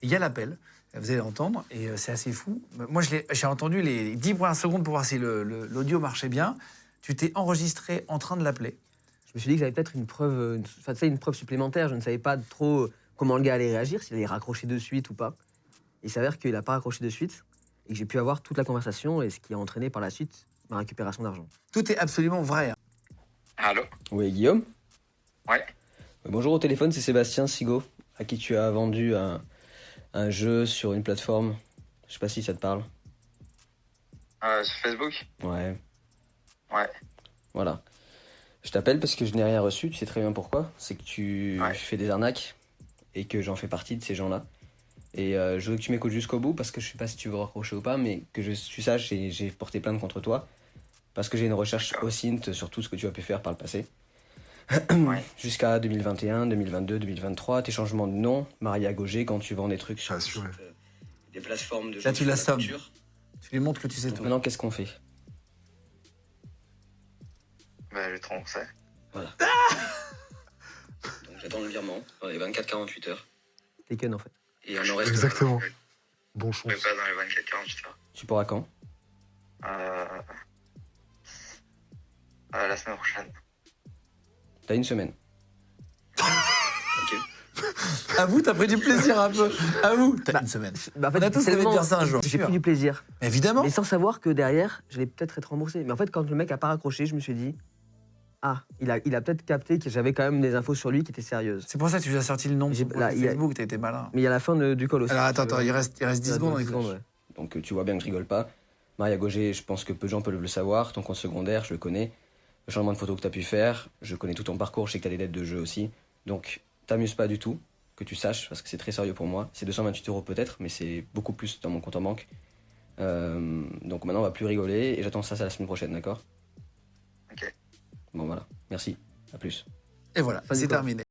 Il y a l'appel, vous allez l'entendre, et c'est assez fou. Moi, j'ai entendu les 10 premières secondes pour voir si l'audio marchait bien. Tu t'es enregistré en train de l'appeler. Je me suis dit que j'avais peut-être une preuve, une preuve supplémentaire. Je ne savais pas trop comment le gars allait réagir, s'il allait raccrocher de suite ou pas. Il s'avère qu'il n'a pas raccroché de suite et que j'ai pu avoir toute la conversation et ce qui a entraîné par la suite ma récupération d'argent. Tout est absolument vrai. Allô? Oui, Guillaume? Ouais. Bonjour, au téléphone, c'est Sébastien Sigaud, à qui tu as vendu un jeu sur une plateforme. Je sais pas si ça te parle. Sur Facebook? Ouais. Ouais. Voilà. Je t'appelle parce que je n'ai rien reçu, tu sais très bien pourquoi. C'est que tu fais des arnaques et que j'en fais partie de ces gens-là. Et je veux que tu m'écoutes jusqu'au bout parce que je sais pas si tu veux raccrocher ou pas, mais que tu saches, j'ai porté plainte contre toi parce que j'ai une recherche OSINT sur tout ce que tu as pu faire par le passé. Ouais. Jusqu'à 2021, 2022, 2023, tes changements de nom, Maria Gauger, quand tu vends des trucs sur des plateformes de Là, tu l'assommes. culture. Tu lui montres que tu sais Donc tout. maintenant, qu'est-ce qu'on fait? Bah, je vais te rembourser. Voilà. Donc j'attends le virement dans les 24-48 heures. Taken en fait. Et on en reste. Exactement. Bon Mais chance. pas dans les 24-48 heures. Tu pourras quand? La semaine prochaine. T'as une semaine. Ok. Avoue, t'as pris du plaisir un peu. Avoue, t'as une semaine. Bah, en On a tous rêvé de tellement- dire ça un jour. J'ai pris du plaisir. Évidemment. Mais sans savoir que derrière, j'allais peut-être être remboursé. Mais en fait, quand le mec a pas raccroché, je me suis dit, ah, il a peut-être capté que j'avais quand même des infos sur lui qui étaient sérieuses. C'est pour ça que tu lui as sorti le nom de J'ai- son là, profil il y a- Facebook, t'as été malin. Mais il y a la fin du call aussi. Alors attends, il reste 10 secondes. on écoute. ouais. Donc tu vois bien que je rigole pas. Maria Gauger, je pense que peu de gens peuvent le savoir. Ton compte secondaire, je le connais. Le changement de photo que tu as pu faire, je connais tout ton parcours, je sais que tu as des dettes de jeu aussi. Donc t'amuses pas du tout, que tu saches, parce que c'est très sérieux pour moi. C'est 228 € peut-être, mais c'est beaucoup plus dans mon compte en banque. Donc maintenant on va plus rigoler et j'attends ça la semaine prochaine, d'accord? Ok. Bon voilà, merci, à plus. Et voilà, Fin du c'est corps. terminé.